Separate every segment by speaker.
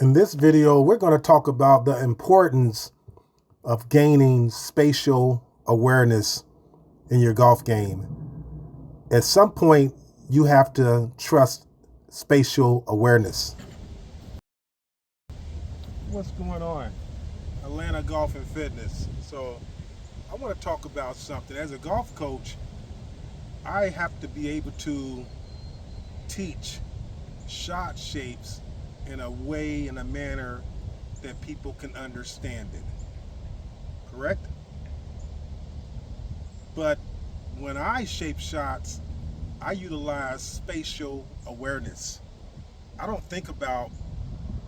Speaker 1: In this video, we're going to talk about the importance of gaining spatial awareness in your golf game. At some point, you have to trust spatial awareness. What's going on? Atlanta Golf and Fitness. So I want to talk about something. As a golf coach, I have to be able to teach shot shapes in a way, in a manner that people can understand it. Correct? But when I shape shots, I utilize spatial awareness. I don't think about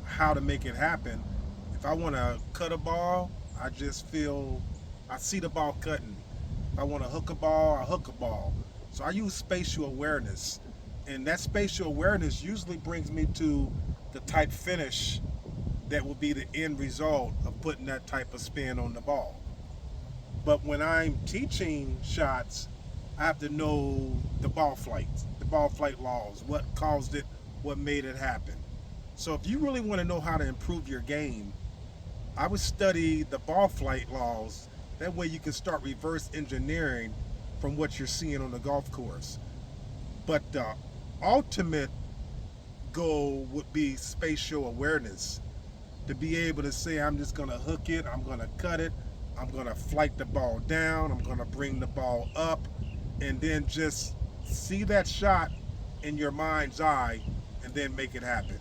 Speaker 1: how to make it happen. If I want to cut a ball, I just feel, I see the ball cutting. If I want to hook a ball, I hook a ball. So I use spatial awareness. And that spatial awareness usually brings me to the type finish that will be the end result of putting that type of spin on the ball. But when I'm teaching shots, I have to know the ball flight laws, what caused it, what made it happen. So if you really want to know how to improve your game, I would study the ball flight laws. That way you can start reverse engineering from what you're seeing on the golf course. But the ultimate goal would be spatial awareness. To be able to say, I'm just going to hook it, I'm going to cut it, I'm going to flight the ball down, I'm going to bring the ball up, and then just see that shot in your mind's eye and then make it happen.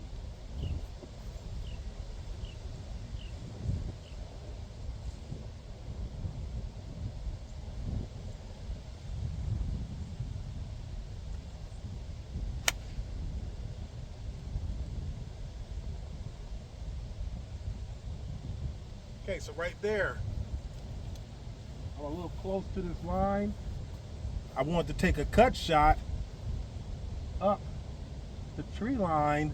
Speaker 1: Okay, so right there, I'm a little close to this line. I want to take a cut shot up the tree line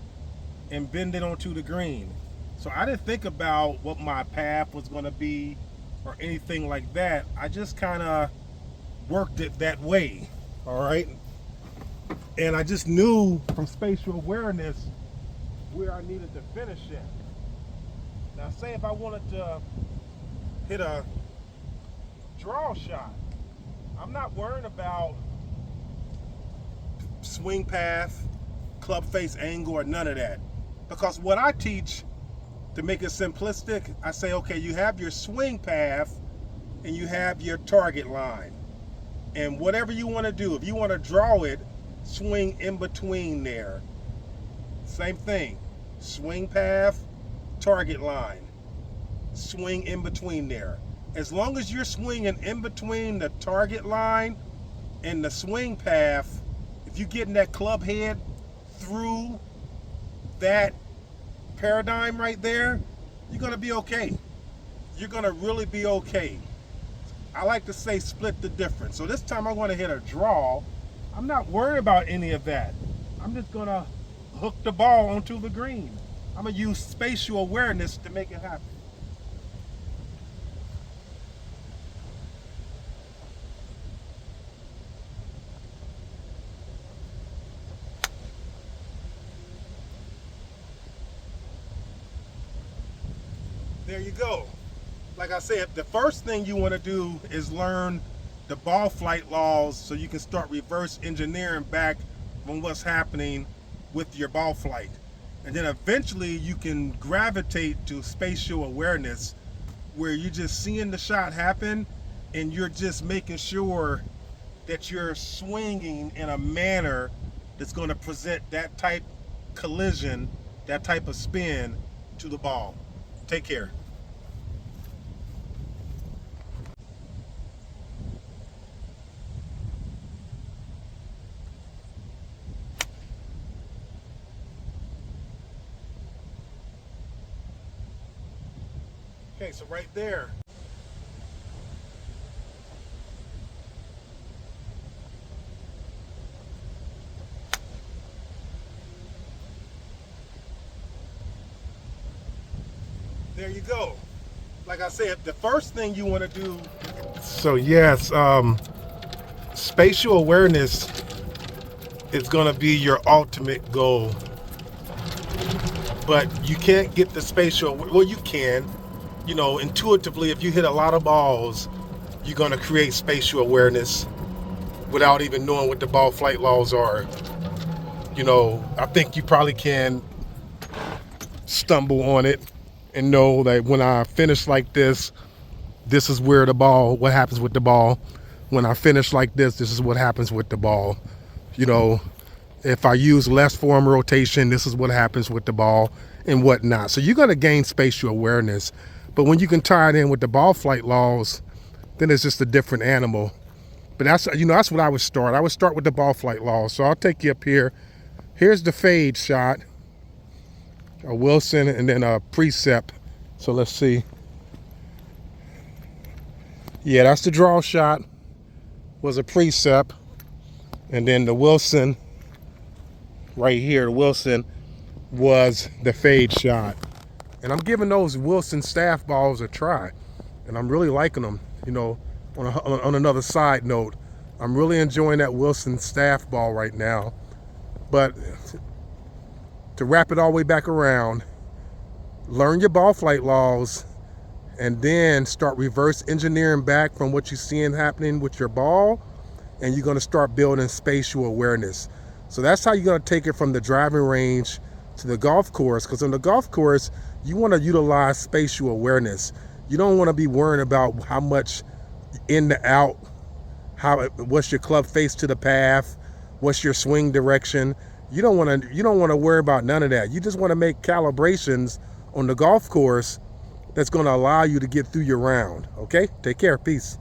Speaker 1: and bend it onto the green. So I didn't think about what my path was going to be or anything like that. I just kind of worked it that way, all right? And I just knew from spatial awareness where I needed to finish it. Now say if I wanted to hit a draw shot, I'm not worrying about swing path, club face angle, or none of that. Because what I teach, to make it simplistic, I say, okay, you have your swing path and you have your target line. And whatever you want to do, if you want to draw it, swing in between there. Same thing, swing path, target line, swing in between there. As long as you're swinging in between the target line and the swing path, if you're getting that club head through that paradigm right there, you're going to be okay. You're going to really be okay. I like to say split the difference. So this time I'm going to hit a draw. I'm not worried about any of that. I'm just going to hook the ball onto the green. I'm going to use spatial awareness to make it happen. There you go. Like I said, the first thing you want to do is learn the ball flight laws so you can start reverse engineering back from what's happening with your ball flight. And then eventually you can gravitate to spatial awareness where you're just seeing the shot happen and you're just making sure that you're swinging in a manner that's going to present that type collision, that type of spin to the ball. Take care. Okay, so right there, there you go. Like I said, the first thing you want to do. So yes, spatial awareness is going to be your ultimate goal. but you can't get the spatial. Well, you can, you know, intuitively. If you hit a lot of balls, you're going to create spatial awareness without even knowing what the ball flight laws are. You know, I think you probably can stumble on it and know that when I finish like this is where the ball, what happens with the ball. When I finish like this is what happens with the ball. You know, if I use less form rotation, this is what happens with the ball and whatnot. So you're going to gain spatial awareness. But when you can tie it in with the ball flight laws, then it's just a different animal. But that's, you know, that's what I would start. I would start with the ball flight laws. So I'll take you up here. Here's the fade shot, a Wilson, and then a precept. So let's see. Yeah, that's the draw shot, was a precept. And then the Wilson, right here, the Wilson was the fade shot. And I'm giving those Wilson staff balls a try. And I'm really liking them. You know, on another side note, I'm really enjoying that Wilson staff ball right now. But to wrap it all the way back around, learn your ball flight laws and then start reverse engineering back from what you're seeing happening with your ball, and you're going to start building spatial awareness. So that's how you're going to take it from the driving range to the golf course, because on the golf course, you want to utilize spatial awareness. You don't want to be worrying about how much in the out, what's your club face to the path, what's your swing direction. You don't want to worry about none of that. You just want to make calibrations on the golf course that's going to allow you to get through your round. Okay? Take care. Peace.